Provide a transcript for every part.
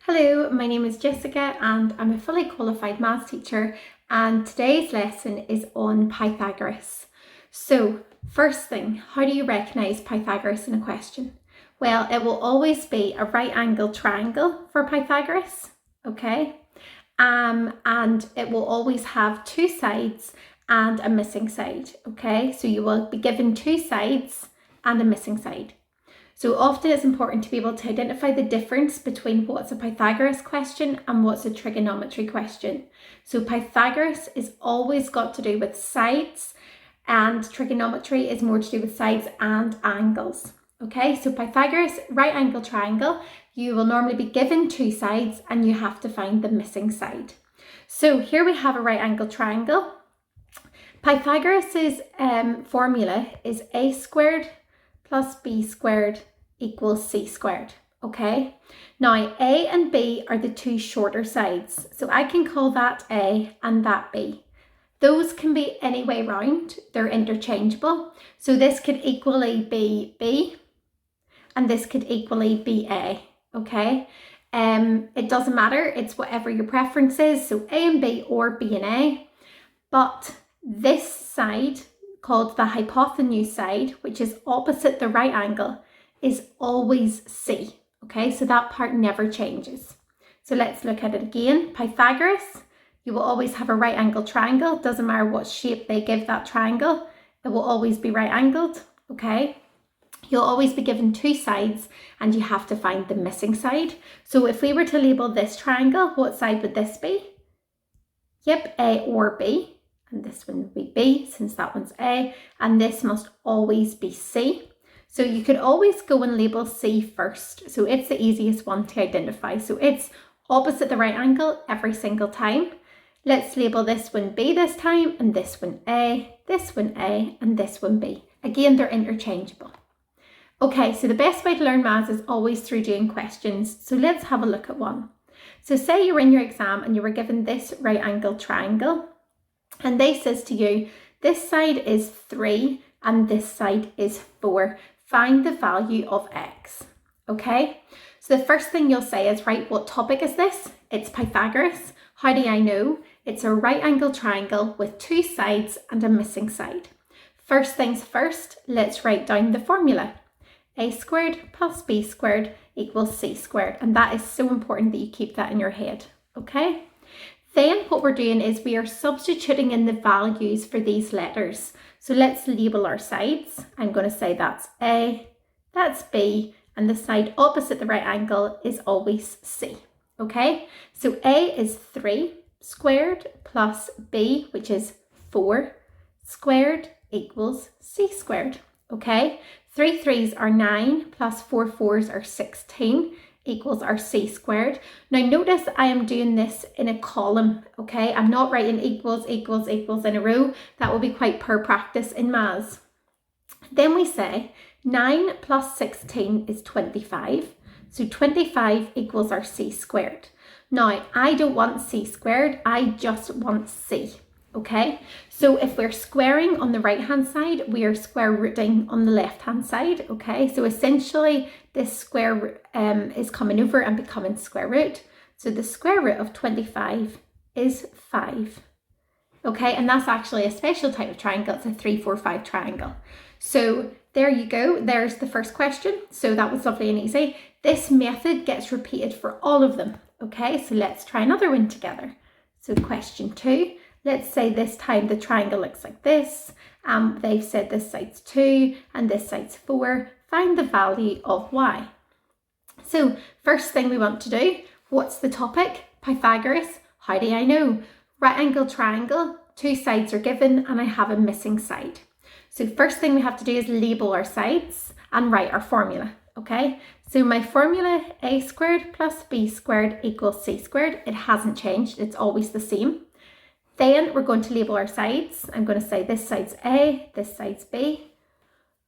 Hello, my name is Jessica and I'm a fully qualified maths teacher, and today's lesson is on Pythagoras. So first thing, how do you recognise Pythagoras in a question? Well, it will always be a right angled triangle for Pythagoras, okay? And it will always have two sides and a missing side, okay? So you will be given two sides and a missing side. So often it's important to be able to identify the difference between what's a Pythagoras question and what's a trigonometry question. So Pythagoras is always got to do with sides, and trigonometry is more to do with sides and angles. Okay, so Pythagoras right angle triangle, you will normally be given two sides and you have to find the missing side. So here we have a right angle triangle. Pythagoras's formula is a squared plus b squared equals c squared, okay? Now, a and b are the two shorter sides, so I can call that a and that b. Those can be any way round, they're interchangeable. So this could equally be b, and this could equally be a, okay? It doesn't matter, it's whatever your preference is, so a and b or b and a. But this side, called the hypotenuse side, which is opposite the right angle, is always C, okay? So that part never changes. So let's look at it again. Pythagoras, you will always have a right angle triangle. Doesn't matter what shape they give that triangle, it will always be right angled, okay? You'll always be given two sides and you have to find the missing side. So if we were to label this triangle, what side would this be? Yep, A or B. And this one would be B since that one's A, and this must always be C. So you could always go and label C first. So it's the easiest one to identify. So it's opposite the right angle every single time. Let's label this one B this time, and this one A, and this one B. Again, they're interchangeable. Okay, so the best way to learn maths is always through doing questions. So let's have a look at one. So say you were in your exam and you were given this right angle triangle, and they says to you, this side is 3 and this side is 4. Find the value of x, okay? So the first thing you'll say is, right, what topic is this? It's Pythagoras. How do I know? It's a right angle triangle with two sides and a missing side. First things first, let's write down the formula. A squared plus b squared equals c squared. And that is so important that you keep that in your head, okay? Then what we're doing is we are substituting in the values for these letters. So let's label our sides. I'm going to say that's A, that's B, and the side opposite the right angle is always C. Okay, so A is 3 squared plus B, which is 4 squared, equals C squared. Okay, 3 3s are 9 plus 4 4s are 16. Equals our c squared. Now notice I am doing this in a column, okay? I'm not writing equals, equals, equals in a row. That will be quite poor practice in maths. Then we say 9 plus 16 is 25. So 25 equals our c squared. Now, I don't want c squared, I just want c. Okay, so if we're squaring on the right hand side, we are square rooting on the left hand side. Okay, so essentially this square is coming over and becoming square root. So the square root of 25 is 5. Okay, and that's actually a special type of triangle. It's a 3, 4, 5 triangle. So there you go. There's the first question. So that was lovely and easy. This method gets repeated for all of them. Okay, so let's try another one together. So question 2. Let's say this time the triangle looks like this. They've said this side's 2 and this side's 4. Find the value of y. So first thing we want to do, what's the topic? Pythagoras. How do I know? Right angle triangle, two sides are given and I have a missing side. So first thing we have to do is label our sides and write our formula. Okay, so my formula, a squared plus b squared equals c squared. It hasn't changed, it's always the same. Then we're going to label our sides. I'm going to say this side's A, this side's B.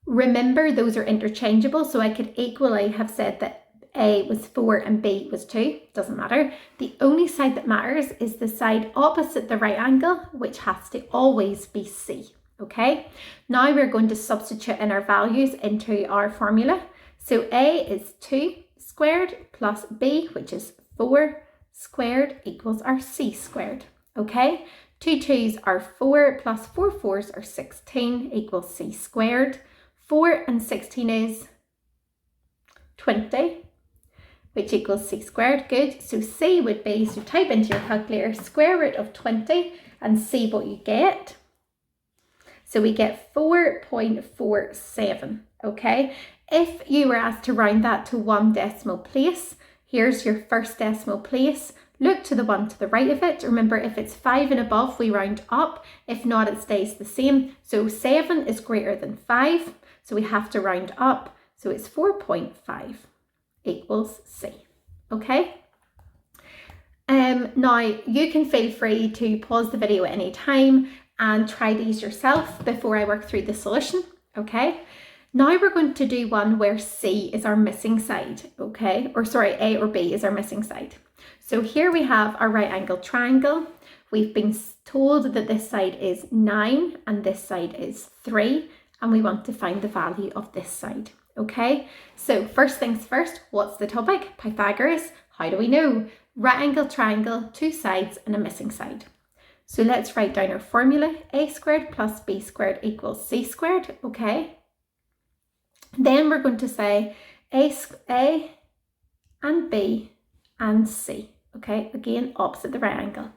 Remember, those are interchangeable, so I could equally have said that A was 4 and B was 2. Doesn't matter. The only side that matters is the side opposite the right angle, which has to always be C. Okay, now we're going to substitute in our values into our formula. So A is 2 squared plus B, which is 4 squared equals our c squared, okay? 2 2s are 4 plus 4 4s are 16 equals c squared. 4 and 16 is 20, which equals c squared. Good. So c would be, so type into your calculator square root of 20 and see what you get. So we get 4.47, okay? If you were asked to round that to 1 decimal place, here's your first decimal place. Look to the one to the right of it. Remember, if it's 5 and above, we round up. If not, it stays the same. So 7 is greater than 5, so we have to round up. So it's 4.5 equals C, okay? Now, you can feel free to pause the video at any time and try these yourself before I work through the solution, okay? Now we're going to do one where C is our missing side, okay? Or sorry, A or B is our missing side. So here we have our right angle triangle. We've been told that this side is 9 and this side is 3, and we want to find the value of this side, okay? So first things first, what's the topic? Pythagoras. How do we know? Right angle triangle, 2 sides and a missing side. So let's write down our formula. A squared plus B squared equals C squared, okay? Then we're going to say A and B and C, okay? Again, opposite the right angle.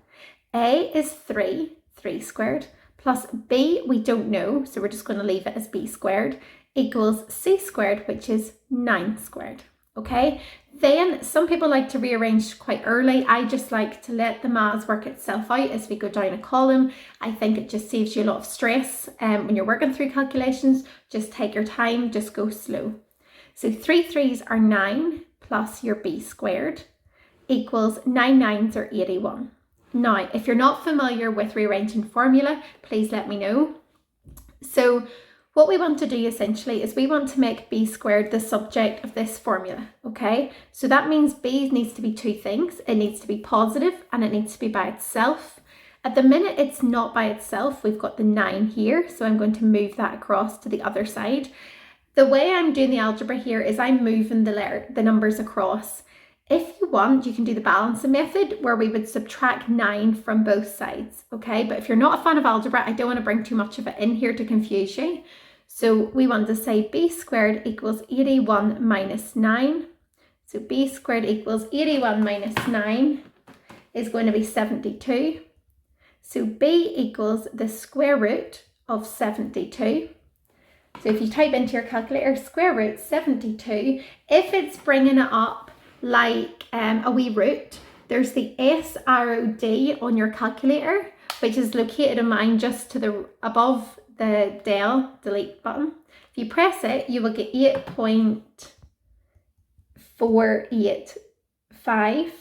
A is 3 squared, plus B we don't know, so we're just going to leave it as B squared, equals C squared, which is 9 squared, okay? Then some people like to rearrange quite early. I just like to let the maths work itself out as we go down a column. I think it just saves you a lot of stress when you're working through calculations. Just take your time, just go slow. So 3 3s are 9 plus your B squared equals 9 9s are 81. Now, if you're not familiar with rearranging formula, please let me know. So what we want to do essentially is we want to make B squared the subject of this formula, okay? So that means B needs to be 2 things. It needs to be positive and it needs to be by itself. At the minute, it's not by itself. We've got the 9 here, so I'm going to move that across to the other side. The way I'm doing the algebra here is I'm moving the numbers across. If you want, you can do the balancing method where we would subtract 9 from both sides, okay? But if you're not a fan of algebra, I don't want to bring too much of it in here to confuse you. So we want to say B squared equals 81 minus 9. So B squared equals 81 minus 9 is going to be 72. So B equals the square root of 72. So if you type into your calculator square root 72, if it's bringing it up like a wee root, there's the S arrow D on your calculator, which is located in mine just to the above the delete button. If you press it, you will get 8.485.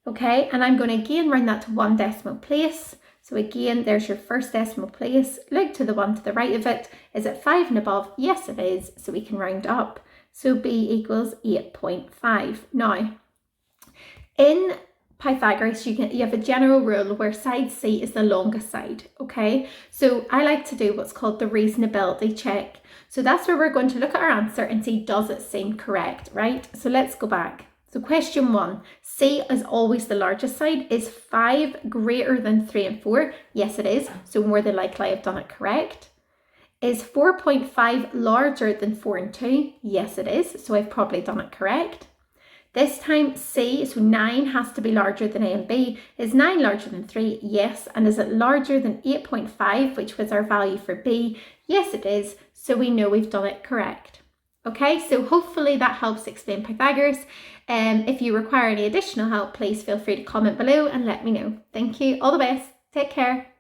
Okay, and I'm going to again round that to 1 decimal place. So again, there's your first decimal place. Look to the one to the right of it. Is it 5 and above? Yes, it is. So we can round up. So B equals 8.5. Now, in Pythagoras, you have a general rule where side C is the longest side, okay? So I like to do what's called the reasonability check. So that's where we're going to look at our answer and see, does it seem correct, right? So let's go back. So question 1, C is always the largest side. Is 5 greater than 3 and 4? Yes, it is. So more than likely I've done it correct. Is 4.5 larger than 4 and 2? Yes, it is. So I've probably done it correct. This time C, so 9 has to be larger than A and B. Is 9 larger than 3? Yes. And is it larger than 8.5, which was our value for B? Yes, it is. So we know we've done it correct. Okay, so hopefully that helps explain Pythagoras. If you require any additional help, please feel free to comment below and let me know. Thank you. All the best. Take care.